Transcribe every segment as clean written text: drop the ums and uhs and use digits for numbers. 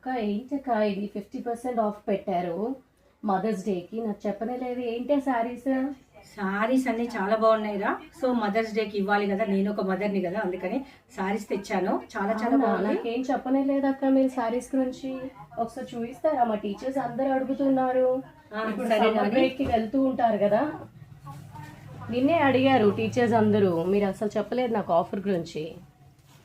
అక్క ఏంటక్క ఇది 50% ఆఫ్ పెట్టారు మదర్స్ డేకి, నాకు చెప్పనే లేదు. ఏంటి శారీస్? సారీస్ అన్ని చాలా బాగున్నాయిరా. సో మదర్స్ డేకి ఇవ్వాలి కదా, నేను ఒక మదర్ని కదా, అందుకని సారీస్ తెచ్చాను. చాలా చాలా బాగున్నాయి. నాకేం చెప్పనే లేదు అక్క మీరు శారీస్ గురించి. ఒకసారి చూపిస్తారా? మా టీచర్స్ అందరు అడుగుతున్నారు. ఇప్పుడు సమ్మర్ బ్రేక్ కి వెళ్తూ ఉంటారు కదా, నిన్నే అడిగారు టీచర్స్ అందరూ. మీరు అసలు చెప్పలేదు నాకు ఆఫర్ గురించి.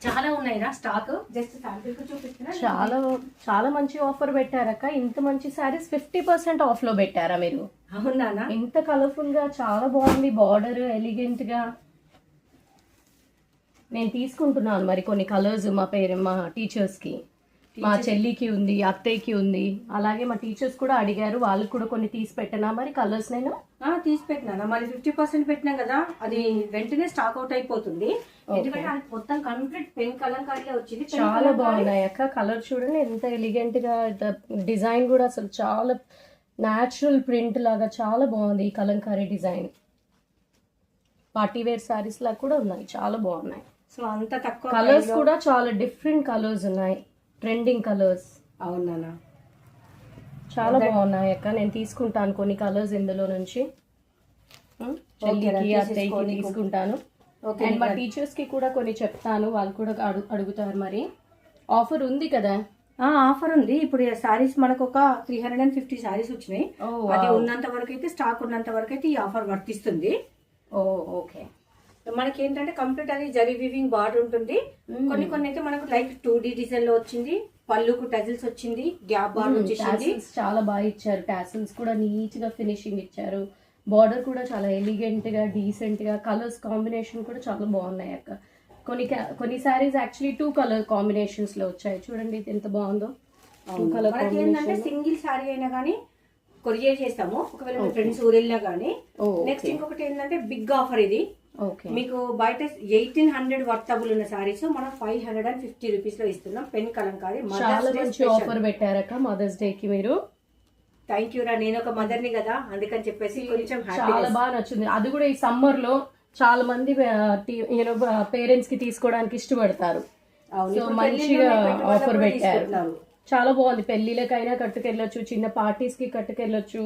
చాలా ఉన్నాయిరా స్టాక్. జస్ట్ శాంపిల్ కు చూపిస్తున్నా. చాలా చాలా మంచి ఆఫర్ పెట్టారక్క. ఇంత మంచి శారీస్ 50% ఆఫ్ లో పెట్టారా మీరు? అవునా? ఇంత కలర్ఫుల్ గా చాలా బాగుంది, బార్డర్ ఎలిగెంట్ గా. నేను తీసుకుంటున్నాను మరి కొన్ని కలర్స్ మా టీచర్స్ కి. మా చెల్లికి ఉంది, అత్తయ్యకి ఉంది, అలాగే మా టీచర్స్ కూడా అడిగారు, వాళ్ళకి కూడా కొన్ని తీసి పెట్టనా మరి కలర్స్? నేను తీసి పెట్టినా. మరి 50% పెట్టినా కదా, అది వెంటనే స్టాక్ అవుట్ అయిపోతుంది. ఎందుకంటే అది మొత్తం కంప్లీట్ పెన్ కలంకారీలో వచ్చింది. చాలా బాగున్నాయి అక్క. కలర్ చూడండి ఎంత ఎలిగెంట్ గా, డిజైన్ కూడా అసలు చాలా న్యాచురల్ ప్రింట్ లాగా చాలా బాగుంది ఈ kalamkari design. Party wear sarees లాగా కూడా ఉన్నాయి, చాలా బాగున్నాయి. సో అంత తక్కువ కలర్స్ కూడా చాలా డిఫరెంట్ కలర్స్ ఉన్నాయి, ట్రెండింగ్ కలర్స్. అవునా? చాలా బాగున్నాయి అక్క. నేను తీసుకుంటాను కొన్ని కలర్స్ ఇందులో నుంచి. చెల్లికి అత్తయ్యకి తీసుకుంటాను. అండ్ మా టీచర్స్ కి కూడా కొన్ని చెప్తాను, వాళ్ళు కూడా అడుగుతారు. మరి ఆఫర్ ఉంది కదా? ఆఫర్ ఉంది. ఇప్పుడు సారీస్ మనకు ఒక 350 సారీస్ వచ్చినాయి. అది ఉన్నంత వరకు అయితే, స్టాక్ ఉన్నంత వరకు అయితే ఈ ఆఫర్ వర్తిస్తుంది. ఓకే. మనకి ఏంటంటే కంప్లీట్ అది జరీ వీవింగ్ బార్డర్ ఉంటుంది. కొన్ని అయితే మనకు లైక్ 2D డిజైన్ లో వచ్చింది, పళ్ళుకు టజిల్స్ వచ్చింది, గ్యాప్ బార్డర్ వచ్చేసింది. చాలా బాగా ఇచ్చారు. టాసిల్స్ కూడా నీట్ గా ఫినిషింగ్ ఇచ్చారు. బార్డర్ కూడా చాలా ఎలిగెంట్ గా, డీసెంట్ గా, కలర్స్ కాంబినేషన్ కూడా చాలా బాగున్నాయి అక్క. కొన్ని సారీస్ యాక్చువల్లీ 2 కలర్ కాంబినేషన్స్ లో వచ్చాయి. చూడండి ఇది ఎంత బాగుందో. 2 కలర్ ఏంటంటే సింగిల్ సారీ అయినా కానీ కొరియర్ చేస్తాము, ఒకవేళ మీ ఫ్రెండ్స్ ఊరెళ్ళినా కానీ. నెక్స్ట్ ఇంకొకటి ఏంటంటే బిగ్ ఆఫర్ ఇది. మీకు బయట 1800 వర్తబుల్ ఉన్న సారీస్ మనం 550 రూపీస్ లో ఇస్తున్నాం. పెన్ కలంకారీ చాలా మంచి ఆఫర్ పెట్టారక్క మదర్స్ డే కి మీరు. థ్యాంక్ యూ రా. నేను ఒక మదర్ని కదా, అందుకని చెప్పేసి కొంచెం చాలా బాగా నచ్చింది. అది కూడా ఈ సమ్మర్ లో చాలా మంది పేరెంట్స్ కి తీసుకోవడానికి ఇష్టపడతారు. సో మంచిగా ఆఫర్ పెట్టారు. చాలా బాగుంది. పెళ్లిలకైనా కట్టుకెళ్ళొచ్చు, చిన్న పార్టీస్ కి కట్టుకెళ్ళొచ్చు,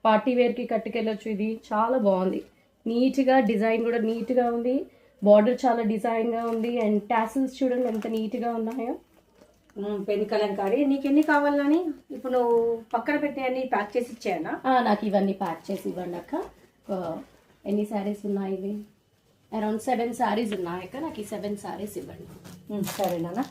పార్టీ వేర్ కి కట్టుకెళ్ళొచ్చు. ఇది చాలా బాగుంది. నీట్ గా డిజైన్ కూడా నీట్ గా ఉంది, బార్డర్ చాలా డిజైన్ గా ఉంది, అండ్ టాసిల్స్ చూడండి ఎంత నీట్ గా ఉన్నాయో. పెన్ కలంకారీ నీకు ఎన్ని కావాలని ఇప్పుడు నువ్వు పక్కన పెట్టి అన్ని ప్యాక్ చేసి ఇచ్చాయనా? నాకు ఇవన్నీ ప్యాక్ చేసి ఇవ్వండి అక్క. ఎన్ని శారీస్ ఉన్నాయి? ఇవి అరౌండ్ 7 శారీస్ ఉన్నాయి అక్క. నాకు ఈ 7 శారీస్ ఇవ్వండి. సరేనా?